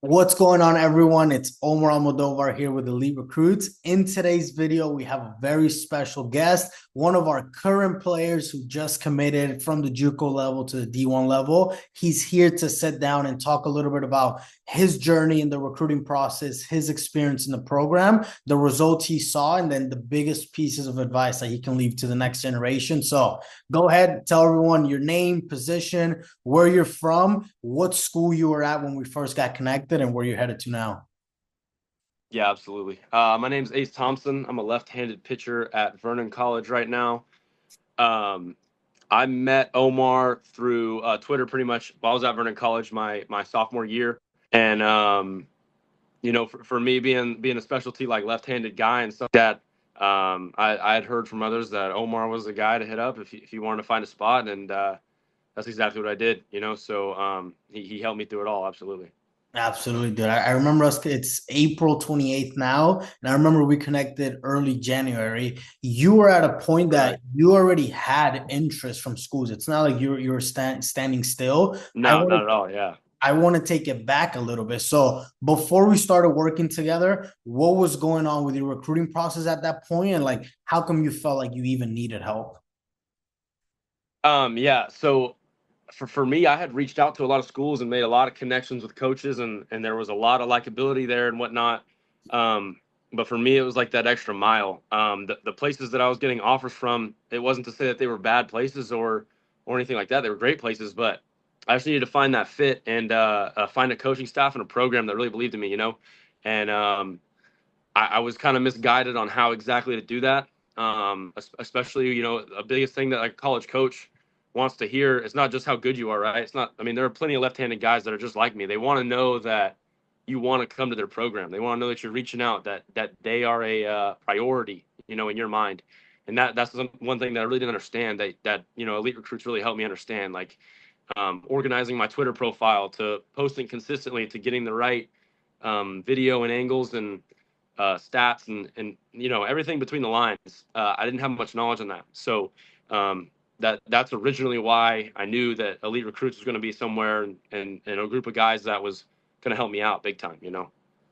What's going on, everyone? It's Omar Almodovar here with Elite Recruits. In today's video, we have a very special guest, one of our current players who just committed from the JUCO level to the D1 level. He's here to sit down and talk a little bit about his journey in the recruiting process, his experience in the program, the results he saw, and then the biggest pieces of advice that he can leave to the next generation. So go ahead, tell everyone your name, position, where you're from, what school you were at when we first got connected, and where you're headed to now. Yeah, absolutely. My name's Ace Thompson. I'm a left-handed pitcher at Vernon College right now. Um, I met Omar through Twitter pretty much while I was at Vernon College my sophomore year, and for me being a specialty like left-handed guy and stuff like that, I had heard from others that Omar was the guy to hit up if you wanted to find a spot, and that's exactly what I did. So he helped me through it all. Absolutely. Absolutely, dude. I remember us, it's April 28th now, and I remember we connected early January. You were at a point that Right. you already had interest from schools. It's not like you were standing still. I No, want not to at all. Yeah. I want to take it back a little bit. So before we started working together, what was going on with your recruiting process at that point, and like how come you felt like you even needed help? Yeah. So for me, I had reached out to a lot of schools and made a lot of connections with coaches, and there was a lot of likability there and whatnot. Um, but for me, it was like that extra mile. The places that I was getting offers from, it wasn't to say that they were bad places or anything like that. They were great places, but I just needed to find that fit and find a coaching staff and a program that really believed in me. And I was kind of misguided on how exactly to do that. Especially, a biggest thing that like a college coach wants to hear is not just how good you are, right? It's not, I mean, there are plenty of left-handed guys that are just like me. They want to know that you want to come to their program. They want to know that you're reaching out, that they are a priority, in your mind. And that's one thing that I really didn't understand that elite recruits really helped me understand, like organizing my Twitter profile to posting consistently to getting the right video and angles and stats and everything between the lines. I didn't have much knowledge on that, so that's originally why I knew that Elite Recruits was going to be somewhere and a group of guys that was going to help me out big time.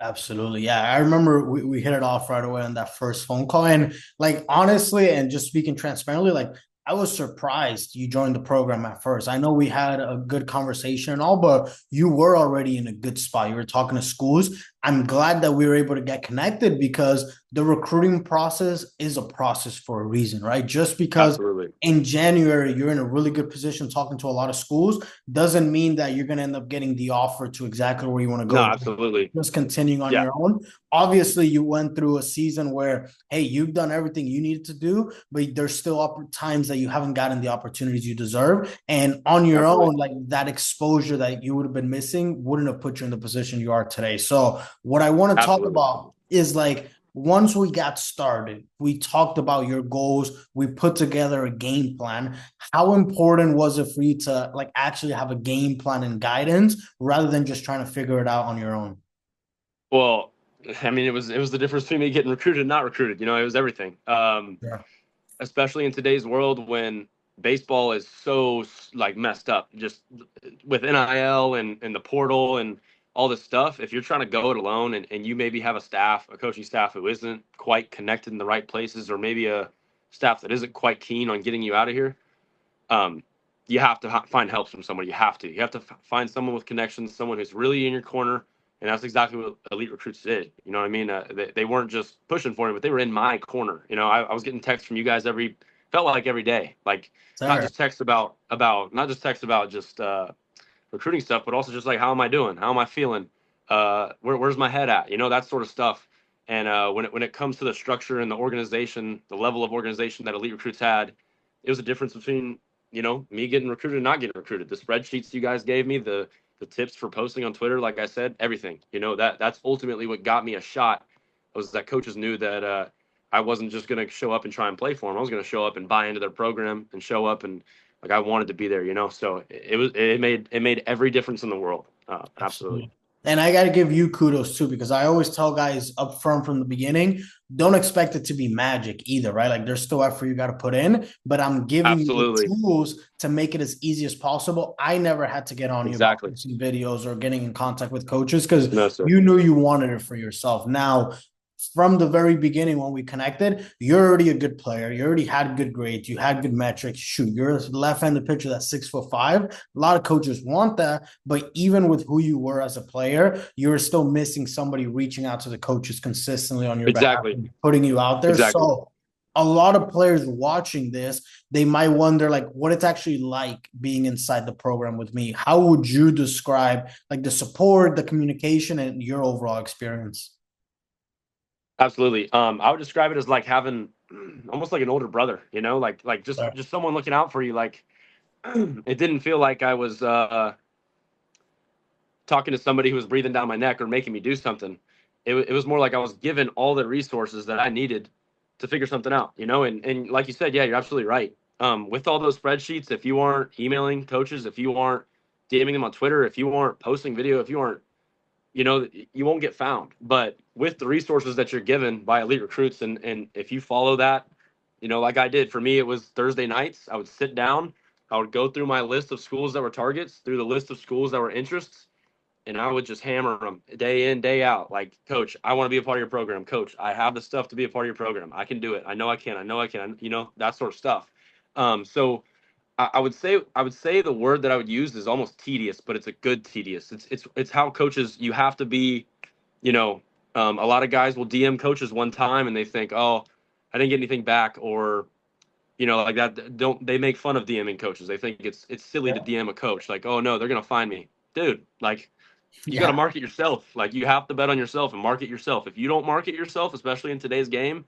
Absolutely. Yeah. I remember we hit it off right away on that first phone call. And like honestly, and just speaking transparently, like I was surprised you joined the program at first. I know we had a good conversation and all, but you were already in a good spot. You were talking to schools. I'm glad that we were able to get connected because the recruiting process is a process for a reason, right? Just because Absolutely. in January you're in a really good position talking to a lot of schools doesn't mean that you're going to end up getting the offer to exactly where you want to No, go. absolutely. Just continuing on Yeah, your own. Obviously, you went through a season where, hey, you've done everything you needed to do, but there's still times that you haven't gotten the opportunities you deserve. And on your absolutely. own, like that exposure that you would have been missing wouldn't have put you in the position you are today. So, what I want to talk Absolutely. about is like, once we got started, we talked about your goals, we put together a game plan. How important was it for you to like actually have a game plan and guidance rather than just trying to figure it out on your own? Well, I mean, it was the difference between me getting recruited and not recruited. It was everything. Yeah. Especially in today's world when baseball is so like messed up, just with NIL and the portal and all this stuff. If you're trying to go it alone and you maybe have a coaching staff who isn't quite connected in the right places, or maybe a staff that isn't quite keen on getting you out of here, um, you have to find help from somebody. You have to find someone with connections, someone who's really in your corner. And that's exactly what elite recruits did. You know what I mean? They weren't just pushing for me, but they were in my corner. I was getting texts from you guys felt like every day, like not Sir. just texts about not just texts about just recruiting stuff, but also just like, how am I doing? How am I feeling? Where's my head at? That sort of stuff. And when it comes to the structure and the organization, the level of organization that elite recruits had, it was a difference between me getting recruited and not getting recruited. The spreadsheets you guys gave me, the tips for posting on Twitter, like I said, everything. That's ultimately what got me a shot. Was that coaches knew that I wasn't just going to show up and try and play for them. I was going to show up and buy into their program and show up and like I wanted to be there. So it made every difference in the world. Absolutely. Absolutely. And I got to give you kudos too, because I always tell guys up front from the beginning, don't expect it to be magic either, right? Like there's still effort you got to put in, but I'm giving you the Absolutely. tools to make it as easy as possible. I never had to get on you about Exactly. posting videos or getting in contact with coaches because No, sir. you knew you wanted it for yourself. Now, from the very beginning when we connected, you're already a good player. You already had good grades. You had good metrics. Shoot, you're a left-handed pitcher that's 6'5". A lot of coaches want that, but even with who you were as a player, you were still missing somebody reaching out to the coaches consistently on your behalf Exactly. and putting you out there. Exactly. So a lot of players watching this, they might wonder like what it's actually like being inside the program with me. How would you describe like the support, the communication, and your overall experience? Absolutely. I would describe it as like having almost like an older brother, like just someone looking out for you. Like it didn't feel like I was talking to somebody who was breathing down my neck or making me do something. It was more like I was given all the resources that I needed to figure something out, and like you said, yeah, you're absolutely right. With all those spreadsheets, if you aren't emailing coaches, if you aren't DMing them on Twitter, if you aren't posting video, if you aren't, you won't get found. But with the resources that you're given by elite recruits, and if you follow that, like I did, for me, it was Thursday nights. I would sit down, I would go through my list of schools that were targets, through the list of schools that were interests, and I would just hammer them day in, day out. Like, coach, I want to be a part of your program. Coach, I have the stuff to be a part of your program. I can do it. I know I can. I know I can. That sort of stuff. So I would say the word that I would use is almost tedious, but it's a good tedious. It's how coaches, you have to be. You know, a lot of guys will DM coaches one time and they think, oh, I didn't get anything back, or like that. Don't they make fun of DMing coaches? They think it's silly to Yeah. DM a coach. Like, oh no, they're gonna find me, dude. Like, you got to Yeah. market yourself. Like, you have to bet on yourself and market yourself. If you don't market yourself, especially in today's game,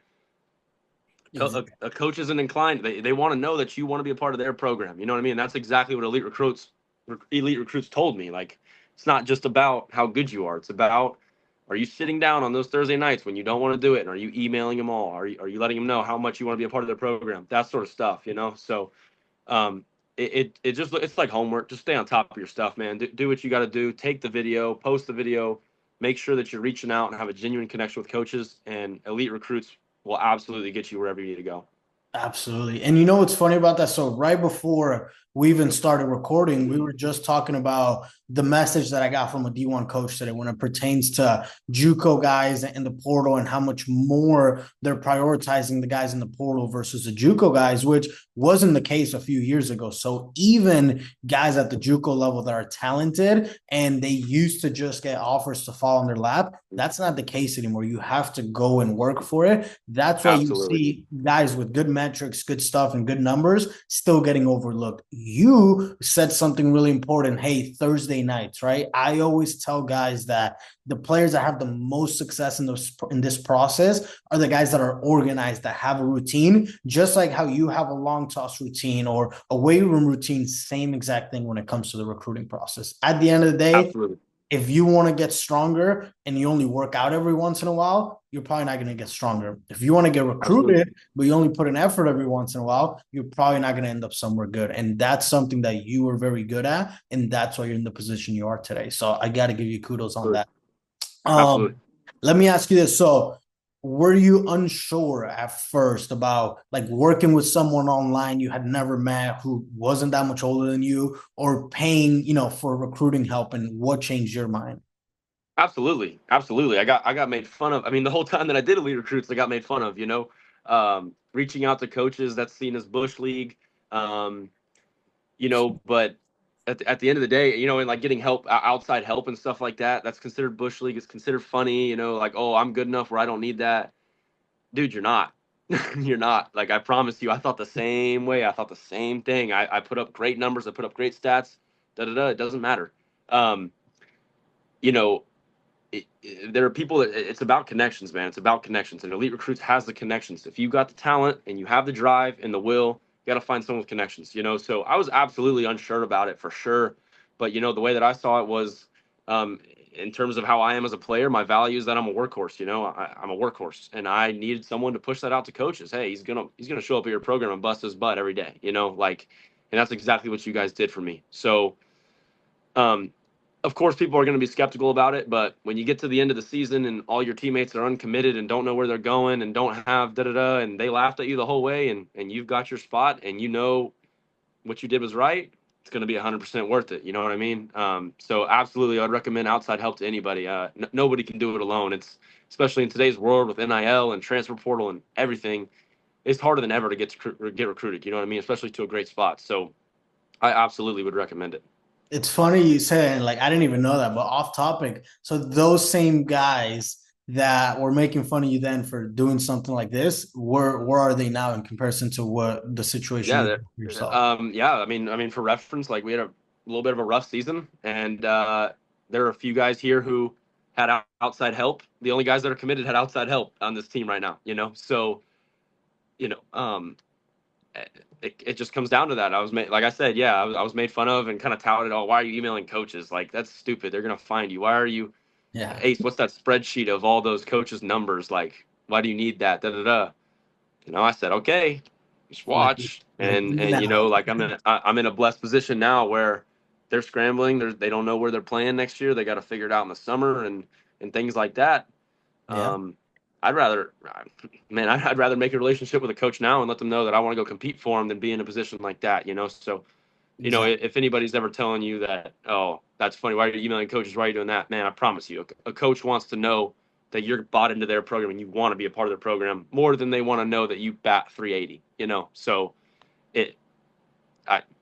a coach isn't inclined. They want to know that you want to be a part of their program. You know what I mean? That's exactly what elite recruits told me. Like, it's not just about how good you are. It's about, are you sitting down on those Thursday nights when you don't want to do it, and are you emailing them all? Are you letting them know how much you want to be a part of their program? That sort of stuff. So it just, it's like homework. Just stay on top of your stuff, man. Do what you got to do. Take the video, post the video, make sure that you're reaching out and have a genuine connection with coaches, and elite recruits will absolutely get you wherever you need to go. Absolutely. And you know what's funny about that? So right before we even started recording, we were just talking about the message that I got from a D1 coach today when it pertains to JUCO guys in the portal and how much more they're prioritizing the guys in the portal versus the JUCO guys, which wasn't the case a few years ago. So even guys at the JUCO level that are talented and they used to just get offers to fall on their lap, that's not the case anymore. You have to go and work for it. That's why you Absolutely. see guys with good metrics, good stuff, and good numbers still getting overlooked. You said something really important. Hey, Thursday nights, right? I always tell guys that the players that have the most success in this process are the guys that are organized, that have a routine, just like how you have a long toss routine or a weight room routine. Same exact thing when it comes to the recruiting process. At the end of the day, Absolutely. if you want to get stronger and you only work out every once in a while, you're probably not going to get stronger. If you want to get Absolutely. recruited, but you only put an effort every once in a while, you're probably not going to end up somewhere good. And that's something that you were very good at. And that's why you're in the position you are today. So I got to give you kudos on that. Absolutely. Um, Let me ask you this. So, were you unsure at first about like working with someone online you had never met who wasn't that much older than you or paying, for recruiting help and what changed your mind? Absolutely. Absolutely. I got made fun of. I mean, the whole time that I did elite recruits, I got made fun of. Reaching out to coaches, that's seen as bush league. Um, but at the end of the day, and like getting help, outside help and stuff like that, that's considered bush league. It's considered funny. Like, oh, I'm good enough where I don't need that. Dude, you're not. You're not. Like, I promise you, I thought the same way. I thought the same thing. I put up great numbers. I put up great stats. Da da da. It doesn't matter. Um, you know, there are people that, it's about connections, man. It's about connections, and elite recruits has the connections. If you got the talent and you have the drive and the will, you got to find someone with connections. So I was absolutely unsure about it for sure, but the way that I saw it was, in terms of how I am as a player, my value is that I'm a workhorse. I'm a workhorse, and I needed someone to push that out to coaches. Hey, he's gonna show up at your program and bust his butt every day. And that's exactly what you guys did for me. So, um, of course, people are going to be skeptical about it, but when you get to the end of the season and all your teammates are uncommitted and don't know where they're going and don't have da da da, and they laughed at you the whole way, and you've got your spot, and you know what you did was right, it's going to be 100% worth it. You know what I mean? So absolutely, I'd recommend outside help to anybody. Nobody can do it alone. It's especially in today's world with NIL and transfer portal and everything. It's harder than ever to get recruited. You know what I mean? Especially to a great spot. So I absolutely would recommend it. It's funny you said, and like I didn't even know that, but off topic. So those same guys that were making fun of you then for doing something like this, where are they now in comparison to what the situation you Yeah, did for yourself? yeah. I mean, for reference, like we had a little bit of a rough season, and there are a few guys here who had outside help. The only guys that are committed had outside help on this team right now. So you know, it just comes down to that. I was made, like I said, yeah, I was made fun of and kind of touted. Oh, why are you emailing coaches? Like that's stupid. They're gonna find you. Why are you, Yeah. Ace? What's that spreadsheet of all those coaches' numbers? Like, why do you need that? Da da da. I said, okay, just Like, watch. like And even now. like I'm in a blessed position now where they're scrambling. They don't know where they're playing next year. They got to figure it out in the summer and things like that. Yeah. Um, I'd rather, man, I'd rather make a relationship with a coach now and let them know that I want to go compete for them than be in a position like that. So, Exactly. if anybody's ever telling you that, oh, that's funny, why are you emailing coaches? Why are you doing that? Man, I promise you, a coach wants to know that you're bought into their program and you want to be a part of their program more than they want to know that you bat 380. So it,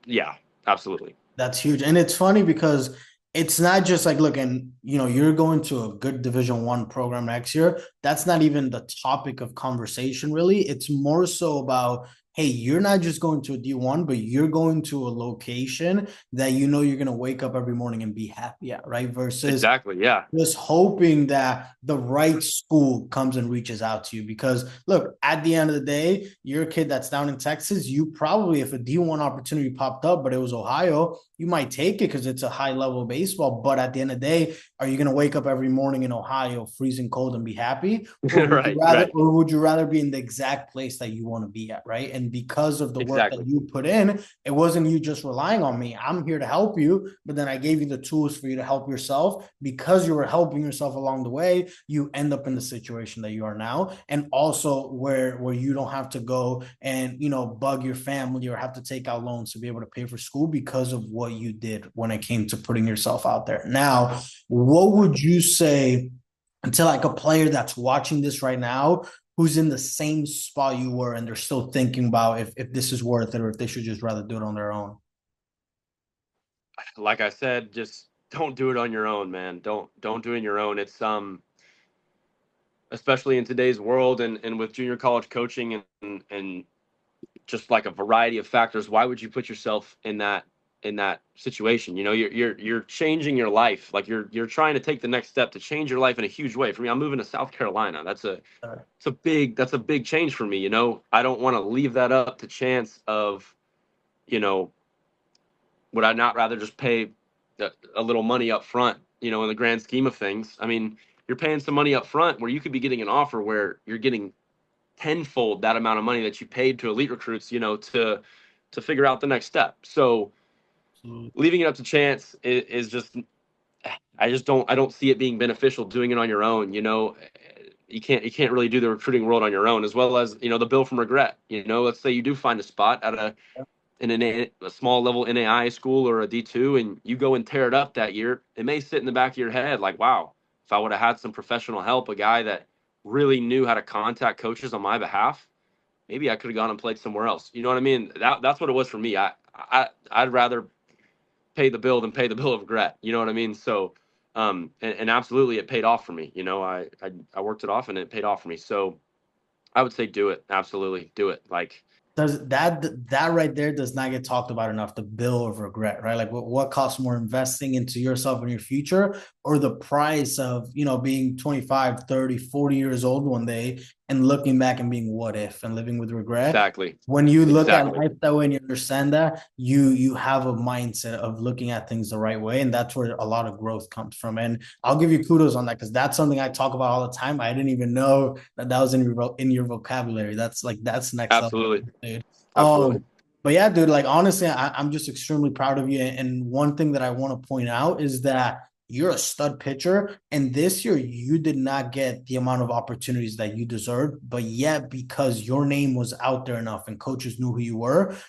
yeah, absolutely. That's huge. And it's funny because it's not just like, look, and you're going to a good Division 1 program next year. That's not even the topic of conversation, really. It's more so about, hey, you're not just going to a D1, but you're going to a location that you're going to wake up every morning and be happy at, right? Versus Exactly. Yeah. just hoping that the right school comes and reaches out to you. Because look, at the end of the day, you're a kid that's down in Texas. You probably, if a D1 opportunity popped up, but it was Ohio, you might take it because it's a high level of baseball. But at the end of the day, are you going to wake up every morning in Ohio freezing cold and be happy? Or would you Right. rather, Right. or would you rather be in the exact place that you want to be at, right? And because of the work that Exactly. you put in, it wasn't you just relying on me. I'm here to help you, but then I gave you the tools for you to help yourself. Because you were helping yourself along the way, you end up in the situation that you are now, and also where you don't have to go and bug your family or have to take out loans to be able to pay for school because of what you did when it came to putting yourself out there. Now, what would you say to like a player that's watching this right now who's in the same spot you were and they're still thinking about if this is worth it or if they should just rather do it on their own? Like I said, just don't do it on your own, man. Don't do it on your own. It's especially in today's world and with junior college coaching and just like a variety of factors, why would you put yourself in that situation? You're changing your life. Like you're trying to take the next step to change your life in a huge way. For me, I'm moving to South Carolina. That's a big change for me. I don't want to leave that up to chance of, you know, would I not rather just pay a little money up front, in the grand scheme of things? I mean, you're paying some money up front where you could be getting an offer where you're getting tenfold that amount of money that you paid to elite recruits, to figure out the next step. So leaving it up to chance is just, I don't see it being beneficial doing it on your own. You can't really do the recruiting world on your own, as well as, the bill from regret. Let's say you do find a spot at a small level NAI school or a D2, and you go and tear it up that year. It may sit in the back of your head like, wow, if I would have had some professional help, a guy that really knew how to contact coaches on my behalf, maybe I could have gone and played somewhere else. You know what I mean? That's what it was for me. I'd rather pay the bill than pay the bill of regret. You know what I mean? So, and absolutely, it paid off for me. I worked it off and it paid off for me. So I would say do it. Absolutely, do it. Like, Does that right there does not get talked about enough, the bill of regret, right? Like what costs more, investing into yourself and your future, or the price of being 25, 30, 40 years old one day and looking back and being what if and living with regret? exactly, When you look at exactly, life that way and you understand that, you have a mindset of looking at things the right way, and that's where a lot of growth comes from. And I'll give you kudos on that because that's something I talk about all the time. I didn't even know that was in your vocabulary. That's next level, absolutely, dude. absolutely. But yeah, dude, like honestly, I'm just extremely proud of you. And one thing that I want to point out is that you're a stud pitcher. And this year, you did not get the amount of opportunities that you deserved. But yet, because your name was out there enough and coaches knew who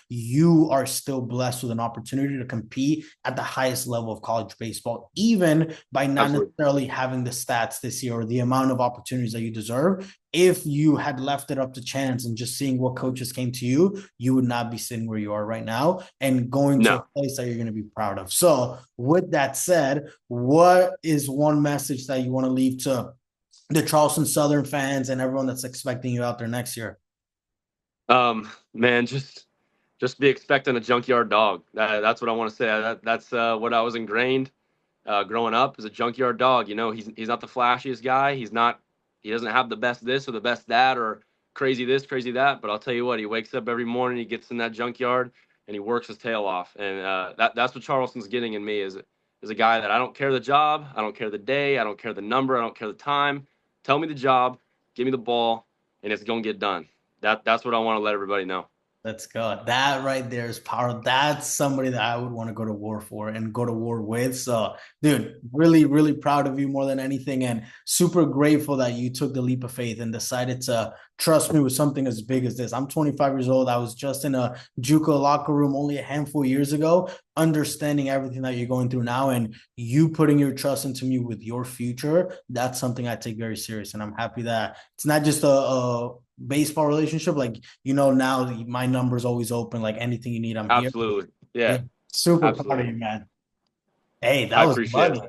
you are still blessed with an opportunity to compete at the highest level of college baseball, even by not Absolutely. necessarily having the stats this year or the amount of opportunities that you deserve. If you had left it up to chance and just seeing what coaches came to you, you would not be sitting where you are right now and going to a No. place that you're going to be proud of. So, with that said, what is one message that you want to leave to the Charleston Southern fans and everyone that's expecting you out there next year? Man, just be expecting a junkyard dog. That's what I want to say. That's what I was ingrained growing up as a junkyard dog. You know, he's not the flashiest guy. He doesn't have the best this or the best that or crazy this, crazy that. But I'll tell you what, he wakes up every morning, he gets in that junkyard, and he works his tail off. And that's what Charleston's getting in me is a guy that I don't care the job, I don't care the day, I don't care the number, I don't care the time. Tell me the job, give me the ball, and it's gonna get done. That's what I want to let everybody know. Let's go. That right there is power. That's somebody that I would want to go to war for and go to war with. So, dude, really, really proud of you more than anything and super grateful that you took the leap of faith and decided to trust me with something as big as this. I'm 25 years old. I was just in a JUCO locker room only a handful of years ago, understanding everything that you're going through now and you putting your trust into me with your future. That's something I take very serious. And I'm happy that it's not just a baseball relationship. Like, now my number is always open. Like anything you need, I'm here. Absolutely. Yeah, Yeah, super proud of absolutely. you, man. Hey, that I was appreciate money. it.